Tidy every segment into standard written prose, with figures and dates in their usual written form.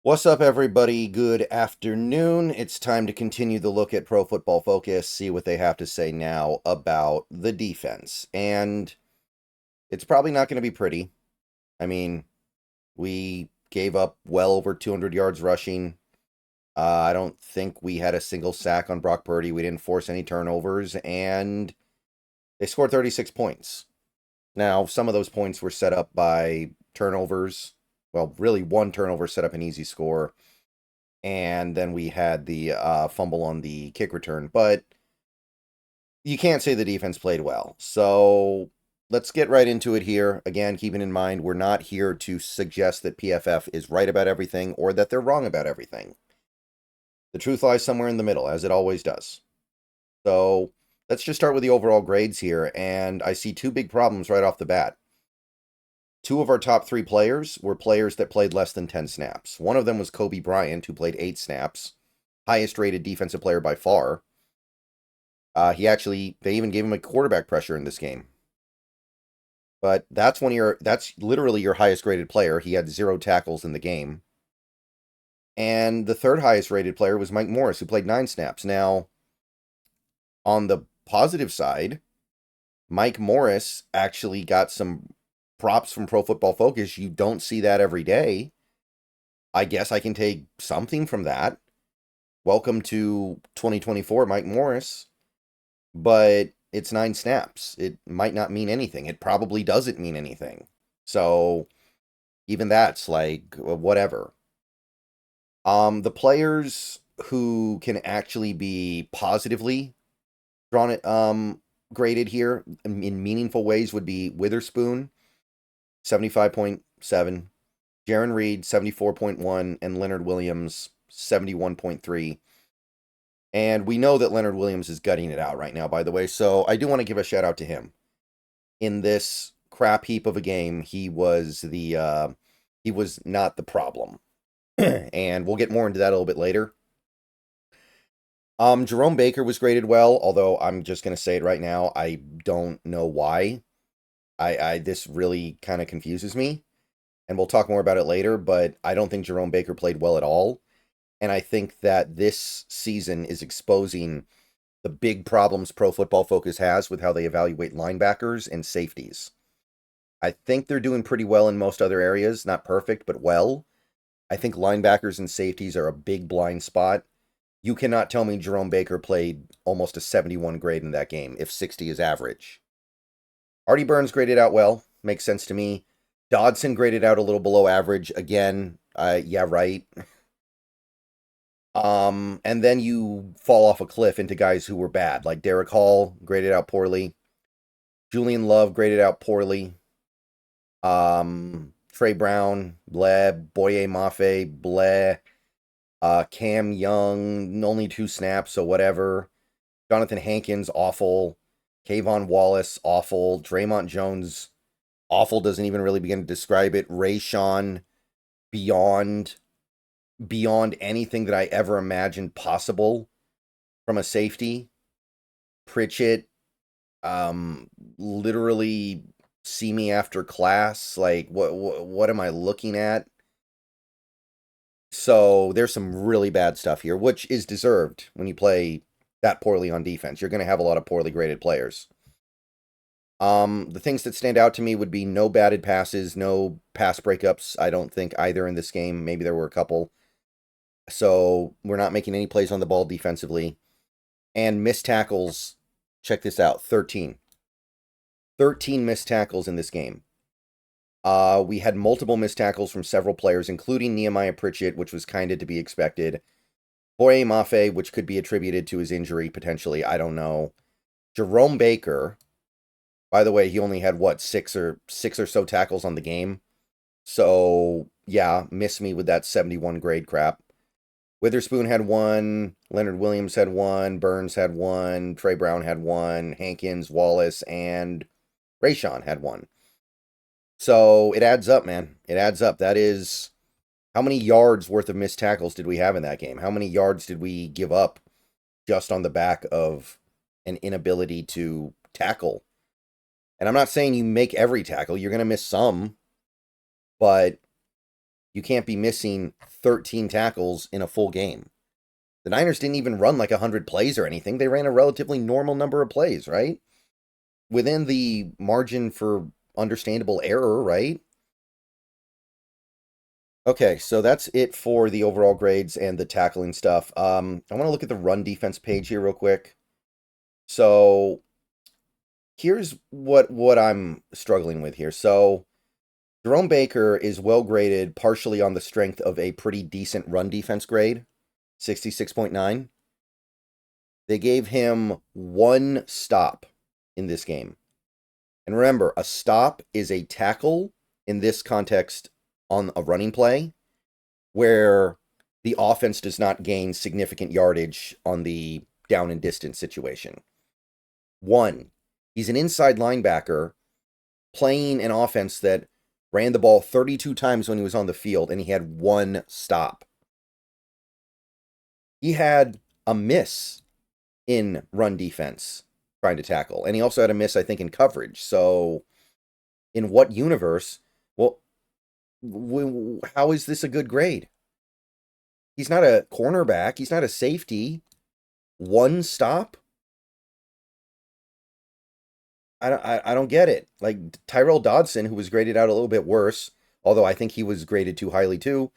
What's up, everybody? Good afternoon. It's time to continue the look at Pro Football Focus, see what they have to say now about the defense. And it's probably not going to be pretty. I mean, we gave up well over 200 yards rushing. I don't think we had a single sack on Brock Purdy. We didn't force any turnovers, and they scored 36 points. Now, some of those points were set up by turnovers. Well, really, one turnover set up an easy score. And then we had the fumble on the kick return. But you can't say the defense played well. So let's get right into it here. Again, keeping in mind, we're not here to suggest that PFF is right about everything or that they're wrong about everything. The truth lies somewhere in the middle, as it always does. So let's just start with the overall grades here. And I see two big problems right off the bat. Two of our top three players were players that played less than 10 snaps. One of them was Kobe Bryant, who played 8 snaps, highest rated defensive player by far. They even gave him a quarterback pressure in this game. But that's literally your highest rated player. He had 0 tackles in the game. And the third highest rated player was Mike Morris, who played 9 snaps. Now, on the positive side, Mike Morris actually got some props from Pro Football Focus. You don't see that every day. I guess I can take something from that. Welcome to 2024, Mike Morris. But it's 9 snaps. It might not mean anything. It probably doesn't mean anything. So even that's like whatever. The players who can actually be positively graded here in meaningful ways would be Witherspoon, 75.7, Jaron Reed, 74.1, and Leonard Williams, 71.3. And we know that Leonard Williams is gutting it out right now, by the way, so I do want to give a shout out to him. In this crap heap of a game, he was not the problem. And we'll get more into that a little bit later. Jerome Baker was graded well, although I'm just gonna say it right now, I don't know why. This really kind of confuses me, and we'll talk more about it later, but I don't think Jerome Baker played well at all. And I think that this season is exposing the big problems Pro Football Focus has with how they evaluate linebackers and safeties. I think they're doing pretty well in most other areas, not perfect, but well. I think linebackers and safeties are a big blind spot. You cannot tell me Jerome Baker played almost a 71 grade in that game if 60 is average. Artie Burns graded out well, makes sense to me. Dodson graded out a little below average. Again, yeah, right. And then you fall off a cliff into guys who were bad, like Derek Hall graded out poorly. Julian Love graded out poorly. Trey Brown, bleh. Boye Mafe, bleh. Cam Young, only 2 snaps, so whatever. Jonathan Hankins, awful. Kayvon Wallace, awful. Draymond Jones, awful, doesn't even really begin to describe it. Rayshawn, beyond anything that I ever imagined possible from a safety. Pritchett, literally see me after class. Like, what am I looking at? So there's some really bad stuff here, which is deserved when you play that poorly on defense. You're going to have a lot of poorly graded players. The things that stand out to me would be no batted passes, no pass breakups. I don't think either in this game. Maybe there were a couple. So we're not making any plays on the ball defensively. And missed tackles, check this out, 13. 13 missed tackles in this game. We had multiple missed tackles from several players, including Nehemiah Pritchett, which was kind of to be expected. Boye Mafe, which could be attributed to his injury, potentially. I don't know. Jerome Baker, by the way, he only had, 6 or so tackles on the game. So, yeah, miss me with that 71 grade crap. Witherspoon had 1, Leonard Williams had 1, Burns had 1, Trey Brown had 1, Hankins, Wallace, and Rayshawn had 1. So it adds up, man. It adds up. That is, how many yards worth of missed tackles did we have in that game? How many yards did we give up just on the back of an inability to tackle? And I'm not saying you make every tackle. You're going to miss some. But You can't be missing 13 tackles in a full game. The Niners didn't even run like 100 plays or anything. They ran a relatively normal number of plays, right? Within the margin for understandable error, right? Okay, so that's it for the overall grades and the tackling stuff. I want to look at the run defense page here real quick. So here's what I'm struggling with here. So Jerome Baker is well graded partially on the strength of a pretty decent run defense grade, 66.9. They gave him 1 stop in this game. And remember, a stop is a tackle in this context on a running play where the offense does not gain significant yardage on the down and distance situation. 1, he's an inside linebacker playing an offense that ran the ball 32 times when he was on the field, and he had 1 stop. He had a miss in run defense trying to tackle, and he also had a miss, I think, in coverage. So in what universe? Well, how is this a good grade? He's not a cornerback. He's not a safety. 1 stop? I don't get it. Like Tyrell Dodson, who was graded out a little bit worse, although I think he was graded too highly too.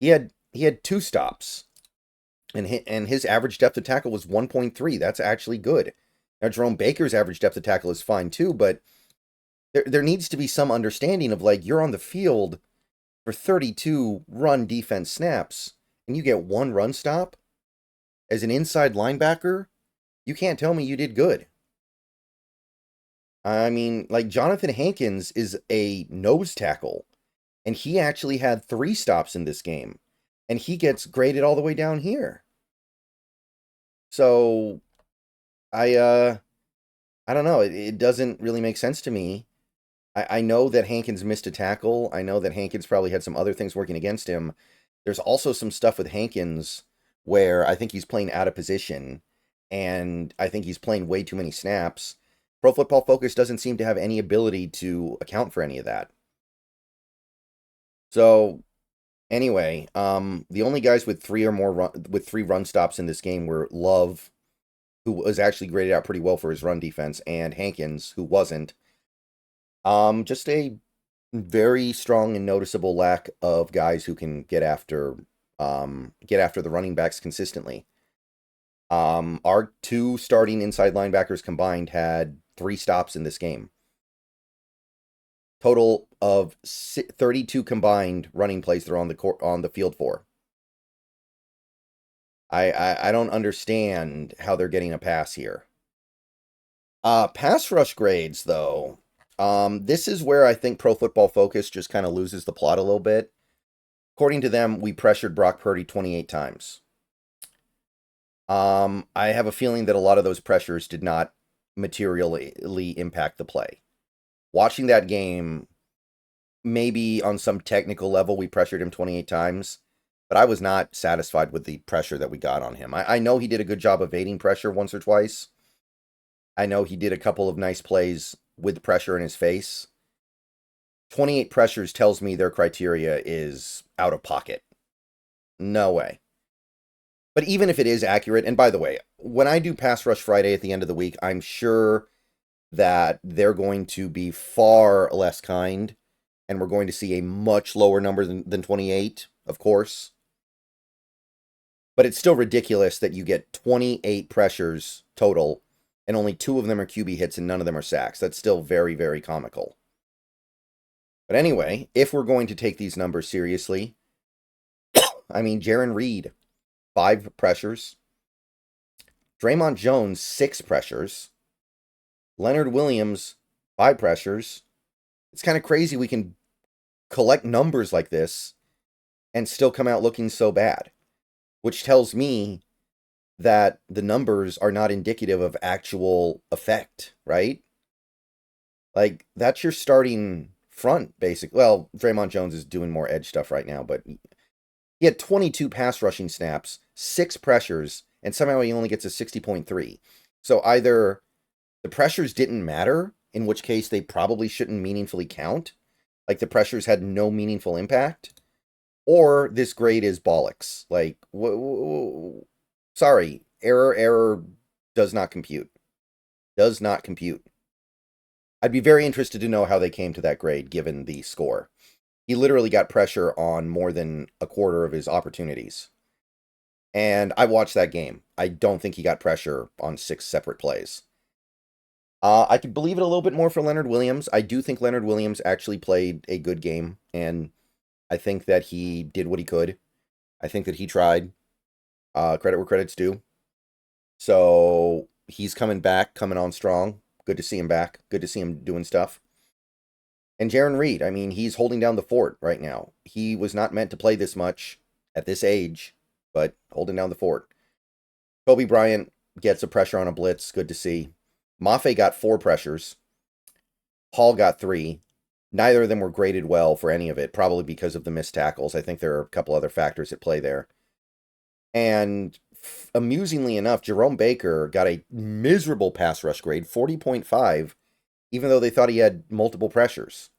He had 2 stops, and his average depth of tackle was 1.3. That's actually good. Now Jerome Baker's average depth of tackle is fine too, but there needs to be some understanding of, like, you're on the field for 32 run defense snaps, and you get 1 run stop as an inside linebacker. You can't tell me you did good. I mean, like, Jonathan Hankins is a nose tackle, and he actually had 3 stops in this game, and he gets graded all the way down here. So I don't know. It doesn't really make sense to me. I know that Hankins missed a tackle. I know that Hankins probably had some other things working against him. There's also some stuff with Hankins where I think he's playing out of position, and I think he's playing way too many snaps. Pro Football Focus doesn't seem to have any ability to account for any of that. So anyway, the only guys with 3 or more run stops in this game were Love, who was actually graded out pretty well for his run defense, and Hankins, who wasn't. Just a very strong and noticeable lack of guys who can get after the running backs consistently. Our 2 starting inside linebackers combined had 3 stops in this game. Total of 32 combined running plays they're on the field for. I don't understand how they're getting a pass here. Pass rush grades, though. This is where I think Pro Football Focus just kind of loses the plot a little bit. According to them, we pressured Brock Purdy 28 times. I have a feeling that a lot of those pressures did not materially impact the play. Watching that game, maybe on some technical level, we pressured him 28 times, but I was not satisfied with the pressure that we got on him. I know he did a good job evading pressure once or twice. I know he did a couple of nice plays with pressure in his face. 28 pressures tells me their criteria is out of pocket. No way. But even if it is accurate, and by the way, when I do Pass Rush Friday at the end of the week, I'm sure that they're going to be far less kind, and we're going to see a much lower number than 28, of course. But it's still ridiculous that you get 28 pressures total, and only 2 of them are QB hits and none of them are sacks. That's still very, very comical. But anyway, if we're going to take these numbers seriously, I mean, Jaron Reed, 5 pressures. Draymond Jones, 6 pressures. Leonard Williams, 5 pressures. It's kind of crazy we can collect numbers like this and still come out looking so bad, which tells me that the numbers are not indicative of actual effect, right? Like, that's your starting front, basically. Well, Draymond Jones is doing more edge stuff right now, but he had 22 pass rushing snaps, 6 pressures, and somehow he only gets a 60.3. So either the pressures didn't matter, in which case they probably shouldn't meaningfully count. Like, the pressures had no meaningful impact. or this grade is bollocks. Like, sorry, error does not compute. Does not compute. I'd be very interested to know how they came to that grade given the score. He literally got pressure on more than a quarter of his opportunities. And I watched that game. I don't think he got pressure on 6 separate plays. I could believe it a little bit more for Leonard Williams. I do think Leonard Williams actually played a good game, and I think that he did what he could. I think that he tried. Credit where credit's due. So he's coming back, coming on strong. Good to see him back. Good to see him doing stuff. And Jarran Reed, I mean, he's holding down the fort right now. He was not meant to play this much at this age, but holding down the fort. Kobe Bryant gets a pressure on a blitz. Good to see. Mafe got 4 pressures. Hall got 3. Neither of them were graded well for any of it, probably because of the missed tackles. I think there are a couple other factors at play there. And amusingly enough, Jerome Baker got a miserable pass rush grade, 40.5, even though they thought he had multiple pressures.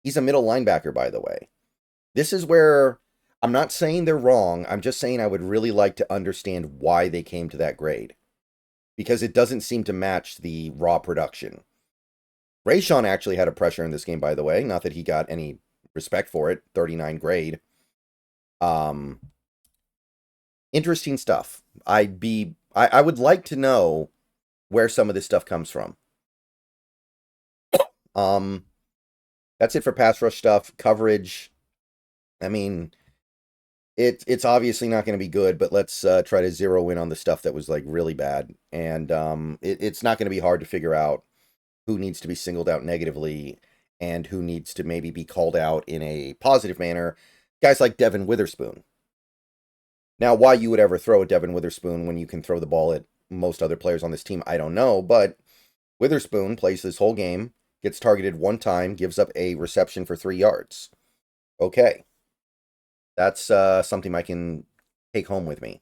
He's a middle linebacker, by the way. This is where I'm not saying they're wrong. I'm just saying I would really like to understand why they came to that grade, because it doesn't seem to match the raw production. Rayshawn actually had a pressure in this game, by the way. Not that he got any respect for it. 39 grade. Interesting stuff. I would like to know where some of this stuff comes from. That's it for pass rush stuff. Coverage, I mean, it's obviously not going to be good, but let's try to zero in on the stuff that was like really bad. And it's not going to be hard to figure out who needs to be singled out negatively and who needs to maybe be called out in a positive manner. Guys like Devin Witherspoon. Now, why you would ever throw at Devin Witherspoon when you can throw the ball at most other players on this team, I don't know. But Witherspoon plays this whole game, gets targeted 1 time, gives up a reception for 3 yards. Okay. That's something I can take home with me.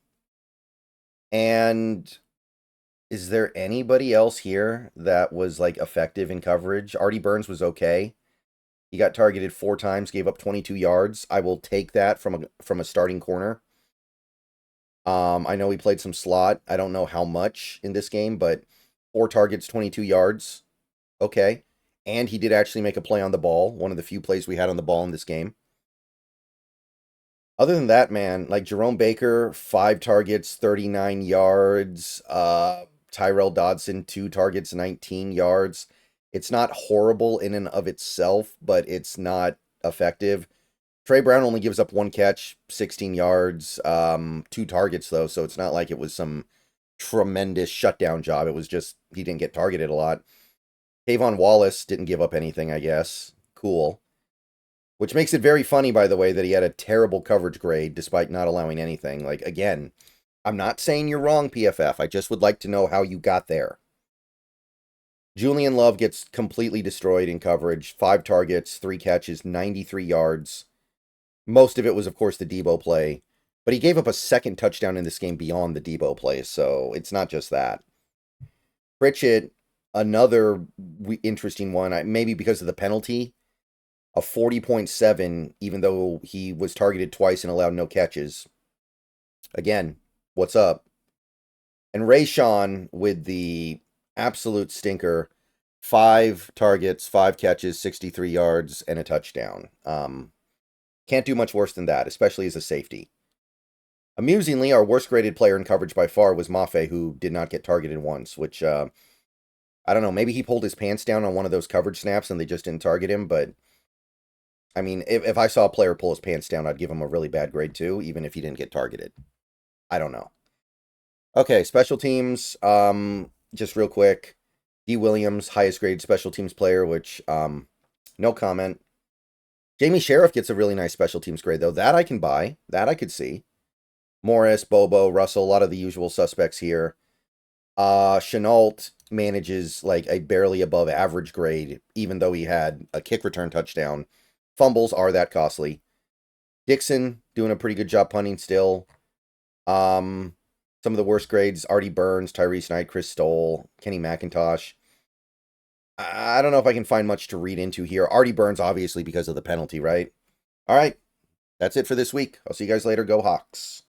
And is there anybody else here that was like effective in coverage? Artie Burns was okay. He got targeted 4 times, gave up 22 yards. I will take that from a starting corner. I know he played some slot. I don't know how much in this game, but 4 targets, 22 yards. Okay. And he did actually make a play on the ball. One of the few plays we had on the ball in this game. Other than that, man, like Jerome Baker, 5 targets, 39 yards. Tyrell Dodson, 2 targets, 19 yards. It's not horrible in and of itself, but it's not effective. Trey Brown only gives up 1 catch, 16 yards, 2 targets, though, so it's not like it was some tremendous shutdown job. It was just he didn't get targeted a lot. Tavon Wallace didn't give up anything, I guess. Cool. Which makes it very funny, by the way, that he had a terrible coverage grade despite not allowing anything. Like, again, I'm not saying you're wrong, PFF. I just would like to know how you got there. Julian Love gets completely destroyed in coverage. 5 targets, 3 catches, 93 yards. Most of it was, of course, the Debo play. But he gave up a second touchdown in this game beyond the Debo play, so it's not just that. Pritchett, another interesting one, maybe because of the penalty. A 40.7, even though he was targeted twice and allowed no catches. Again, what's up? And Rayshawn with the absolute stinker. 5 targets, 5 catches, 63 yards, and a touchdown. Can't do much worse than that, especially as a safety. Amusingly, our worst graded player in coverage by far was Mafe, who did not get targeted once, which, I don't know, maybe he pulled his pants down on one of those coverage snaps and they just didn't target him, but, I mean, if I saw a player pull his pants down, I'd give him a really bad grade too, even if he didn't get targeted. I don't know. Okay, special teams, just real quick. D. Williams, highest graded special teams player, which, no comment. Jamie Sheriff gets a really nice special teams grade, though. That I can buy. That I could see. Morris, Bobo, Russell, a lot of the usual suspects here. Chenault manages like a barely above average grade, even though he had a kick return touchdown. Fumbles are that costly. Dixon doing a pretty good job punting still. Some of the worst grades, Artie Burns, Tyrese Knight, Chris Stoll, Kenny McIntosh. I don't know if I can find much to read into here. Artie Burns, obviously, because of the penalty, right? All right. That's it for this week. I'll see you guys later. Go Hawks.